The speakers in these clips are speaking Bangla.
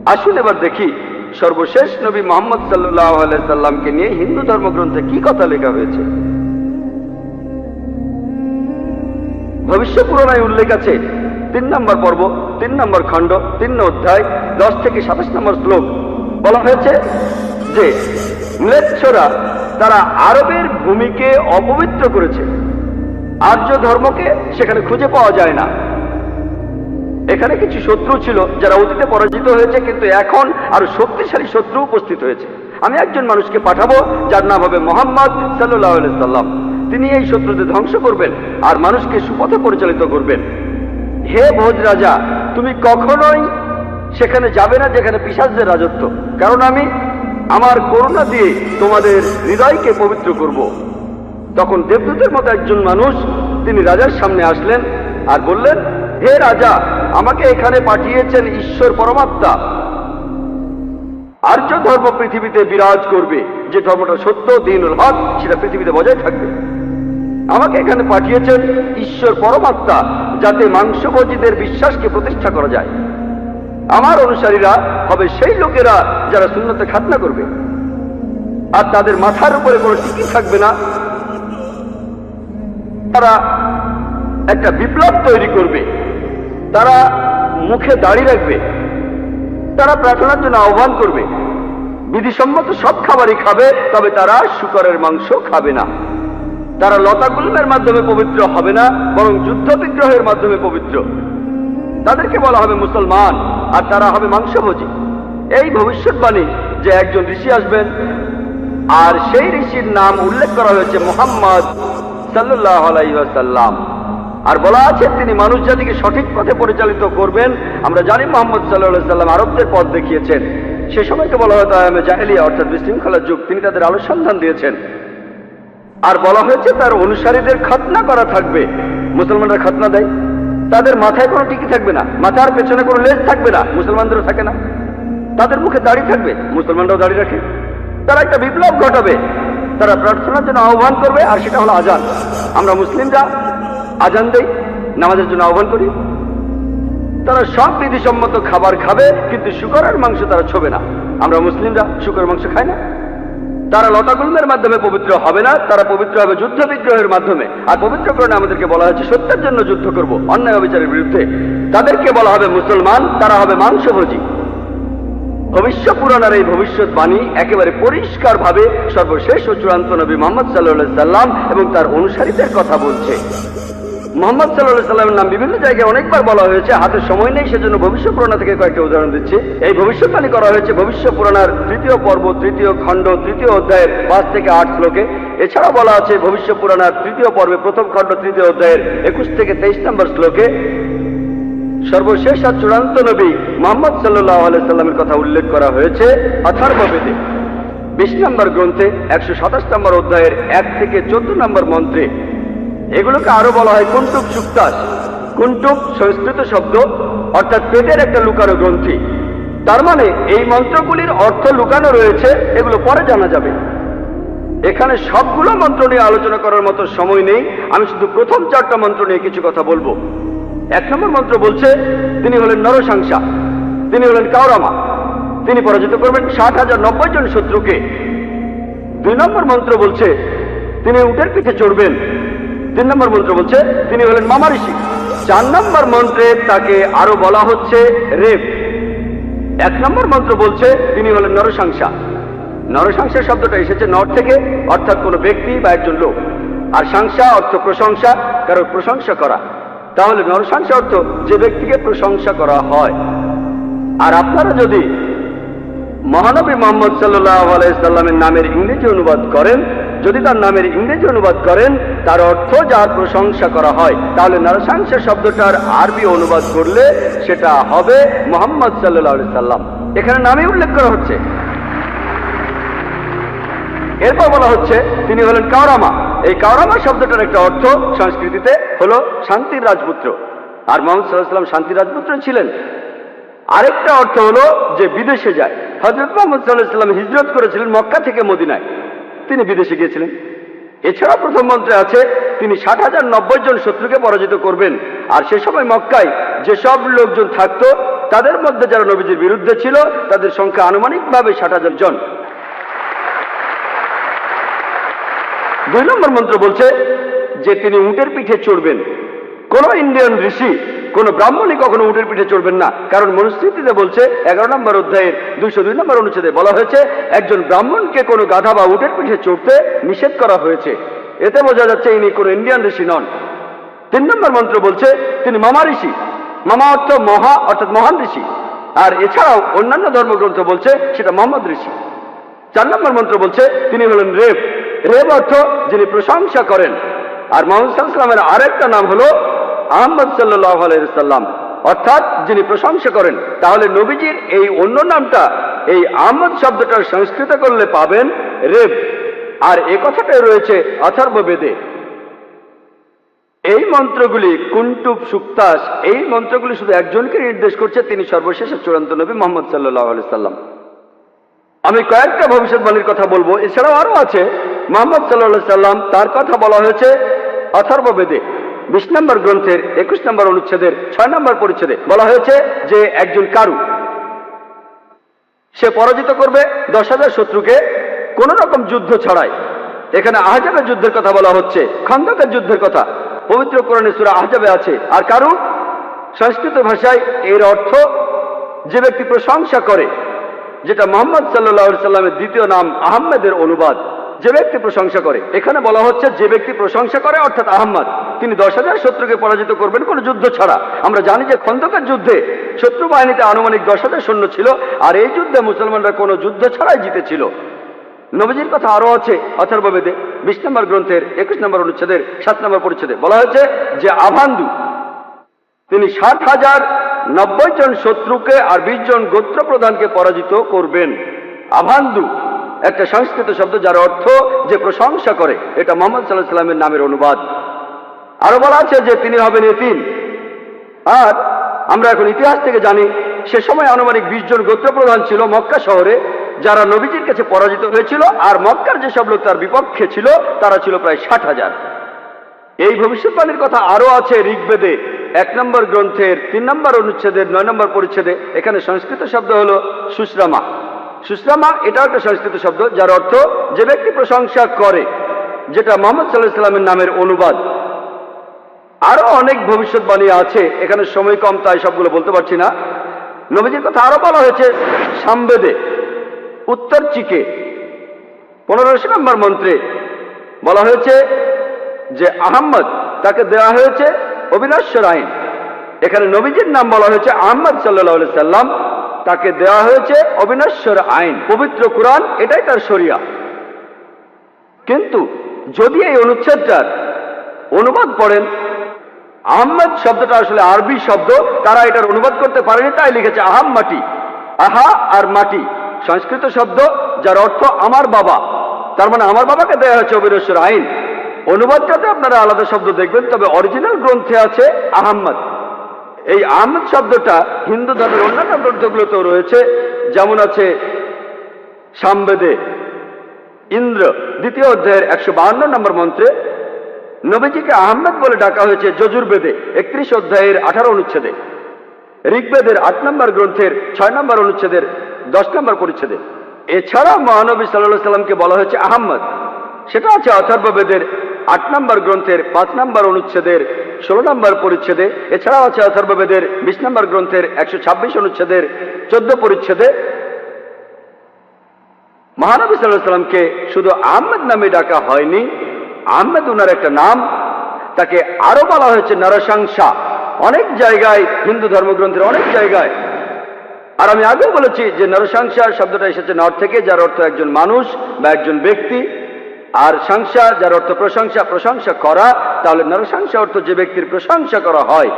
আসুন এবার দেখি সর্বশেষ নবী মুহাম্মদ সাল্লাল্লাহু আলাইহি সাল্লামকে নিয়ে হিন্দু ধর্মগ্রন্থে কি কথা লেখা হয়েছে। ভবিষ্যৎ পুরাণায় উল্লেখ আছে 3 নম্বর পর্ব, 3 নম্বর খণ্ড, 3 অধ্যায়, 10 থেকে 27 নম্বর শ্লোক। বলা হয়েছে যে ম্লেচ্ছরা তারা আরবের ভূমিকে অপবিত্র করেছে, আর্য ধর্মকে সেখানে খুঁজে পাওয়া যায় না। এখানে কিছু শত্রু ছিল যারা অতীতে পরাজিত হয়েছে, কিন্তু এখন আরো শক্তিশালী শত্রু উপস্থিত হয়েছে। আমি একজন মানুষকে পাঠাবো যার নাম হবে মুহাম্মদ সাল্লাল্লাহু আলাইহি সাল্লাম। তিনি এই শত্রুদের ধ্বংস করবেন আর মানুষকে সুপথে পরিচালিত করবেন। হে ভোজ রাজা, তুমি কখনোই সেখানে যাবে না যেখানে পিশাচদের রাজত্ব, কারণ আমি আমার করুণা দিয়ে তোমাদের হৃদয়কে পবিত্র করব। তখন দেবদূতের মতো একজন মানুষ তিনি রাজার সামনে আসলেন আর বললেন, হে রাজা, আমাকে এখানে পাঠিয়েছেন ঈশ্বর পরমাত্মা। আর্য ধর্ম পৃথিবীতে বিরাজ করবে, যে ধর্মটা সত্য, দ্বীনুল হক, সেটা পৃথিবীতে বজায় থাকবে। আমাকে এখানে পাঠিয়েছেন ঈশ্বর পরমাত্মা, যাতে মাংসভোজীদের বিশ্বাসকে প্রতিষ্ঠা করা যায়। আমার অনুসারীরা হবে সেই লোকেরা যারা সুন্নতে খাতনা করবে, আর তাদের মাথার উপরে কোনো টিকি থাকবে না। তারা একটা বিপ্লব তৈরি করবে, তারা মুখে দাড়ি রাখবে, তারা প্রার্থনার জন্য আহ্বান করবে, বিধিসম্মত সব খাবারই খাবে, তবে তারা শূকরের মাংস খাবে না। তারা লতাগুল্মের মাধ্যমে পবিত্র হবে না, বরং যুদ্ধ বিগ্রহের মাধ্যমে পবিত্র। তাদেরকে বলা হবে মুসলমান, আর তারা হবে মাংসভোজী। এই ভবিষ্যৎবাণী যে একজন ঋষি আসবেন, আর সেই ঋষির নাম উল্লেখ করা হয়েছে মুহাম্মদ সাল্লাল্লাহু আলাইহি ওয়াসাল্লাম। আর বলা আছে তিনি মানুষ জাতিকে সঠিক পথে পরিচালিত করবেন। আমরা জানি মুহাম্মদ সাল্লাল্লাহু আলাইহি ওয়াসাল্লাম আরবদের পথ দেখিয়েছেন। সে সময়কে বলা হতো আয়ামে জাহেলিয়া, অর্থাৎ বিশৃঙ্খলার যুগ। তিনি তাদের আলো সন্ধান দিয়েছেন। আর বলা হয়েছে তার অনুসারীদের খাতনা করা থাকবে। মুসলমানরা খাতনা দেয়, তাদের মাথায় কোনো টিকি থাকবে না, মাথার পেছনে কোনো লেজ থাকবে না, মুসলমানদেরও থাকে না। তাদের মুখে দাড়ি থাকবে, মুসলমানরাও দাড়ি রাখে। তারা একটা বিপ্লব ঘটাবে, তারা প্রার্থনার জন্য আহ্বান করবে, আর সেটা হলো আজান। আমরা মুসলিমরা আজান দেই, নামাজের জন্য আহ্বান করি। তারা সব বিধিসম্মত খাবার খাবে, কিন্তু শূকরের মাংস তারা ছোবে না। আমরা মুসলিমরা শূকরের মাংস খাই না। তারা লতাগুল্মের মাধ্যমে পবিত্র হবে না, তারা পবিত্র হবে যুদ্ধ বিগ্রহের মাধ্যমে। আর পবিত্রকরণে আমাদেরকে বলা হয়েছে সত্যের জন্য যুদ্ধ করব, অন্যায় অবিচারের বিরুদ্ধে। তাদেরকে বলা হবে মুসলমান, তারা হবে মাংসভোজী। ভবিষ্যৎ পুরাণের এই ভবিষ্যৎবাণী একেবারে পরিষ্কার ভাবে সর্বশেষ ও চূড়ান্ত নবী মুহাম্মদ সাল্লাল্লাহু আলাইহি সাল্লাম এবং তার অনুসারীদের কথা বলছে। মুহাম্মদ সাল্লাল্লাহু আলাইহি সাল্লামের নাম বিভিন্ন জায়গায় অনেকবার বলা হয়েছে, হাতে সময় নেই, সেজন্য ভবিষ্যৎ পুরাণ থেকে কয়েকটা উদাহরণ দিচ্ছি। এই ভবিষ্যৎবাণী করা হয়েছে ভবিষ্যৎ পুরাণের 3য় পর্ব, 3য় খণ্ড, 3য় অধ্যায়ের 5 থেকে 8 শ্লোকে। এছাড়াও বলা আছে ভবিষ্যৎ পুরাণের 3য় পর্বে 1ম খণ্ড, 3য় অধ্যায়ের 21 থেকে 23 নম্বর শ্লোকে। সর্বশেষ আর চূড়ান্ত নবী মুহাম্মদ সাল্লাল্লাহু আলাইহি সাল্লামের কথা উল্লেখ করা হয়েছে অথর্ববেদে 20 নম্বর গ্রন্থে 127 নম্বর অধ্যায়ের 1 থেকে 14 নম্বর মন্ত্রে। এগুলোকে আরো বলা হয় কুন্টুক সুক্তাস। কুন্টুক সংস্কৃত শব্দ, অর্থাৎ পেটের একটা লুকানো গ্রন্থি। তার মানে এই মন্ত্রগুলির অর্থ লুকানো রয়েছে, এগুলো পরে জানা যাবে। এখানে সবগুলো মন্ত্র নিয়ে আলোচনা করার মতো সময় নেই, আমি শুধু প্রথম 4টা মন্ত্র নিয়ে কিছু কথা বলবো। 1 নম্বর মন্ত্র বলছে তিনি হলেন নরসাংসা, তিনি হলেন কাওরামা, তিনি পরাজিত করবেন 60,090 জন শত্রুকে। 2 নম্বর মন্ত্র বলছে তিনি উটের পিঠে চড়বেন। 3 নম্বর মন্ত্র বলছে তিনি হলেন মামা ঋষি। 4 নম্বর মন্ত্রে তাকে আরো বলা হচ্ছে রেব। 1 নম্বর মন্ত্র বলছে তিনি হলেন নরসাংসা। নরসাংসা শব্দটা এসেছে নর থেকে, অর্থাৎ কোনো ব্যক্তি বা একজন লোক। আর সাংসা অর্থ প্রশংসা, কারো প্রশংসা করা। তাহলে নরসাংসা অর্থ যে ব্যক্তিকে প্রশংসা করা হয়। আর আপনারা যদি মহানবী মুহাম্মদ সাল্লাল্লাহু আলাইহি সাল্লামের নামের ইংরেজি অনুবাদ করেন, যদি তার নামের ইংরেজি অনুবাদ করেন তার অর্থ যার প্রশংসা করা হয়, তাহলে নরসাংসা শব্দটার আরবি অনুবাদ করলে সেটা হবে মুহাম্মদ সাল্লাল্লাহু আলাইহি সাল্লাম। এখানে নামে উল্লেখ করা হচ্ছে। এরপর বলা হচ্ছে তিনি হলেন কাওরামা। এই কাওরামা শব্দটার একটা অর্থ সংস্কৃতিতে হলো শান্তির রাজপুত্র। আর মুহাম্মদ সাল্লাল্লাহু আলাইহি সাল্লাম শান্তির রাজপুত্র ছিলেন। আরেকটা অর্থ হলো যে বিদেশে যায়। হযরত মুহাম্মদ সাল্লাল্লাহু আলাইহি সাল্লাম হিজরত করেছিলেন মক্কা থেকে মদিনায়, তিনি বিদেশে গিয়েছিলেন। এছাড়া প্রথম মন্ত্রে আছে তিনি 60,090 জন শত্রুকে পরাজিত করবেন। আর সে সময় মক্কায় যেসব লোকজন থাকতো তাদের মধ্যে যারা নবীজির বিরুদ্ধে ছিল তাদের সংখ্যা আনুমানিকভাবে 60,000 জন। 2 নম্বর মন্ত্র বলছে যে তিনি উটের পিঠে চড়বেন। কোন ইন্ডিয়ান ঋষি, কোন ব্রাহ্মণই কখনো উটের পিঠে চড়বেন না, কারণ মনুস্মৃতিতে বলছে 11 নম্বর অধ্যায়ের 202 নম্বর অনুচ্ছেদে বলা হয়েছে একজন ব্রাহ্মণকে কোনো গাধা বা উটের পিঠে চড়তে নিষেধ করা হয়েছে। এতে বোঝা যাচ্ছে ইনি কোনো ইন্ডিয়ান ঋষি নন। 3 নম্বর মন্ত্র বলছে তিনি মামা ঋষি। মামা অর্থ মহা, অর্থাৎ মহান ঋষি। আর এছাড়াও অন্যান্য ধর্মগ্রন্থ বলছে সেটা মোহাম্মদ ঋষি। 4 নম্বর মন্ত্র বলছে তিনি হলেন রেব। রেব অর্থ যিনি প্রশংসা করেন। আর মোহাম্মদ সাল্লাল্লাহু আলাইহি ওয়াসাল্লামের আরেকটা নাম হলো আহমদ সাল্লাল্লাহু আলাইহি ওয়াসাল্লাম, অর্থাৎ যিনি প্রশংসা করেন। তাহলে নবীজির এই অন্য নামটা এই আহমদ শব্দটার সংস্কৃত করলে পাবেন রেব। আর এ কথাটাই রয়েছে অথর্ববেদে। এই মন্ত্রগুলি কুন্টুব সুক্তাস, এই মন্ত্রগুলি শুধু একজনকে নির্দেশ করছে, তিনি সর্বশেষ চূড়ান্ত নবী মুহাম্মদ সাল্লাল্লাহু আলাইহি ওয়াসাল্লাম। আমি কয়েকটা ভবিষ্যৎবাণীর কথা বলবো, এছাড়াও আরো আছে। মুহাম্মদ সাল্লাল্লাহু আলাইহি ওয়াসাল্লাম তার কথা বলা হয়েছে অথর্ববেদে 20 নম্বর গ্রন্থের 21 নম্বর অনুচ্ছেদের 6 নম্বর পরিচ্ছেদে বলা হয়েছে যে একজন কারু, সে পরাজিত করবে 10,000 শত্রুকে কোন রকম যুদ্ধ ছাড়াই। এখানে আহজাবের যুদ্ধের কথা বলা হচ্ছে, খন্দকের যুদ্ধের কথা পবিত্র কোরআনে সূরা আহজাবে আছে। আর কারু সংস্কৃত ভাষায় এর অর্থ যে ব্যক্তি প্রশংসা করে, যেটা মুহাম্মদ সাল্লাল্লাহু আলাইহি সাল্লামের দ্বিতীয় নাম আহমেদের অনুবাদ। যে ব্যক্তি প্রশংসা করে, এখানে বলা হচ্ছে যে ব্যক্তি প্রশংসা করে অর্থাৎ আহমদ, তিনি 10,000 শত্রুকে পরাজিত করবেন কোনো যুদ্ধ ছাড়া। আমরা জানি যে খন্দকের যুদ্ধে শত্রু বাহিনীতে আনুমানিক 10,000 সৈন্য ছিল, আর এই যুদ্ধে মুসলমানরা কোনো যুদ্ধ ছাড়াই জিতেছিল। নবীজির কথা আরো আছে অথর্ববেদে 20 নম্বর গ্রন্থের 21 নম্বর অনুচ্ছেদের 7 নম্বর পরিচ্ছেদে বলা হয়েছে যে আভান্দু তিনি 60,090 জন শত্রুকে আর 20 জন গোত্র প্রধানকে পরাজিত করবেন। আভান্দু একটা সংস্কৃত শব্দ যার অর্থ যে প্রশংসা করে, এটা মুহাম্মদ সাল্লাল্লাহু আলাইহি ওয়াসাল্লামের নামের অনুবাদ। আরো বলা আছে যে তিনি হবেন এতিম। আর আমরা এখন ইতিহাস থেকে জানি সে সময় আনুমানিক 20 জন গোত্র প্রধান ছিল মক্কা শহরে, যারা নবীজির কাছে পরাজিত হয়েছিল। আর মক্কার যেসব লোক তার বিপক্ষে ছিল তারা ছিল প্রায় 60,000। এই ভবিষ্যৎবাণীর কথা আরো আছে ঋগ্বেদে 1 নম্বর গ্রন্থের 3 নম্বর অনুচ্ছেদের 9 নম্বর পরিচ্ছেদে। এখানে সংস্কৃত শব্দ হলো সুশ্রামা। সুশ্রামা এটাও একটা সংস্কৃত শব্দ যার অর্থ যে ব্যক্তি প্রশংসা করে, যেটা মুহাম্মদ সাল্লাল্লাহু আলাইহি ওয়াসাল্লামের নামের অনুবাদ। আরো অনেক ভবিষ্যৎবাণী আছে, এখানে সময় কম তাই সবগুলো বলতে পারছি না। নবীজির কথা আরো বলা হয়েছে সামবেদে উত্তর চিকে 15 নম্বর মন্ত্রে বলা হয়েছে যে আহম্মদ তাকে দেওয়া হয়েছে অবিনশ্বর আইন। এখানে নবীজির নাম বলা হয়েছে আহমদ সাল্লাল্লাহু আলাইহি সাল্লাম, তাকে দেওয়া হয়েছে অবিনশ্বর আইন। পবিত্র কুরআন এটাই তার শরিয়া। কিন্তু যদি এই অনুচ্ছেদটার অনুবাদ পড়েন, আহমদ শব্দটা আসলে আরবি শব্দ, তারা এটার অনুবাদ করতে পারেনি, তাই লিখেছে আহাম মাটি। আহা আর মাটি সংস্কৃত শব্দ যার অর্থ আমার বাবা, তার মানে আমার বাবাকে দেওয়া হয়েছে অবিনশ্বর আইন। অনুবাদটাতে আপনারা আলাদা শব্দ দেখবেন, তবে অরিজিনাল গ্রন্থে আছে আহম্মদ। এই আহমদ শব্দটা হিন্দু ধর্মের অন্যান্য গ্রন্থগুলোতেও রয়েছে, যেমন আছে সামবেদে ইন্দ্র 2য় অধ্যায়ের 152 নম্বর মন্ত্রে নবীজিকে আহমদ বলে ডাকা হয়েছে যজুর্বেদে 31 অধ্যায়ের 18 অনুচ্ছেদে, ঋগ্বেদের 8 নম্বর গ্রন্থের 6 নম্বর অনুচ্ছেদের 10 নম্বর পরিচ্ছেদে। এছাড়া মহানবী সাল্লাল্লাহু আলাইহি সাল্লামকে বলা হয়েছে আহমদ, সেটা আছে অথর্ববেদের 8 নম্বর গ্রন্থের 5 নম্বর অনুচ্ছেদের 16 নম্বর পরিচ্ছেদে। এছাড়াও আছে অথর্ববেদের 20 নম্বর গ্রন্থের 126 অনুচ্ছেদের 14 পরিচ্ছেদে। মহানবী সাল্লাল্লাহু আলাইহি সাল্লামকে শুধু আহমদ নামে ডাকা হয়নি, আহমদ উনার একটা নাম, তাকে আরো বলা হয়েছে নরসংসা অনেক জায়গায়, হিন্দু ধর্মগ্রন্থের অনেক জায়গায়। আর আমি আগেও বলেছি যে নরসংসা শব্দটা এসেছে নর থেকে, যার অর্থ একজন মানুষ বা একজন ব্যক্তি। আর সংসা যার অর্থ প্রশংসা, প্রশংসা করা। তাহলে নরসংসা অর্থ যে ব্যক্তির প্রশংসা করা হয়।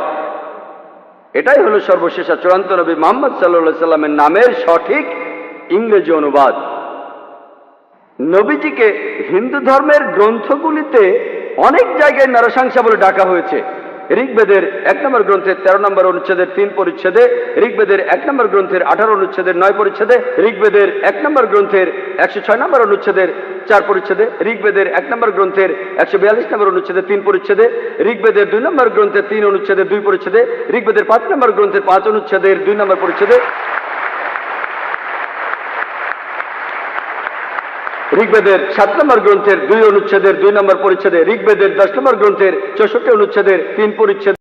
এটাই হলো সর্বশেষ চূড়ান্ত নবী মুহাম্মদ সাল্লাল্লাহু আলাইহি সাল্লামের নামের সঠিক ইংরেজি অনুবাদ। নবীজিকে হিন্দু ধর্মের গ্রন্থগুলিতে অনেক জায়গায় নরসংসা বলে ডাকা হয়েছে। ঋগ্বেদের 1 নম্বর গ্রন্থের 13 নম্বর অনুচ্ছেদের 3 পরিচ্ছেদে, ঋগ্বেদের 1 নম্বর গ্রন্থের 18 অনুচ্ছেদের 9 পরিচ্ছেদে, ঋগ্বেদের 1 নম্বর গ্রন্থের 106 নম্বর অনুচ্ছেদের 4 পরিচ্ছেদে, ঋগ্বেদের 1 নম্বর গ্রন্থের 142 নম্বর অনুচ্ছেদের 3 পরিচ্ছেদে, ঋগ্বেদের 2 নম্বর গ্রন্থের 3 অনুচ্ছেদের 2 পরিচ্ছেদে, ঋগ্বেদের 5 নম্বর গ্রন্থের 5 অনুচ্ছেদের 2 নম্বর পরিচ্ছেদে, ঋগ্বেদের 7 নম্বর গ্রন্থের 2 অনুচ্ছেদের 2 নম্বর পরিচ্ছেদে, ঋগ্বেদের 10 নম্বর গ্রন্থের 64 অনুচ্ছেদের 3 পরিচ্ছেদ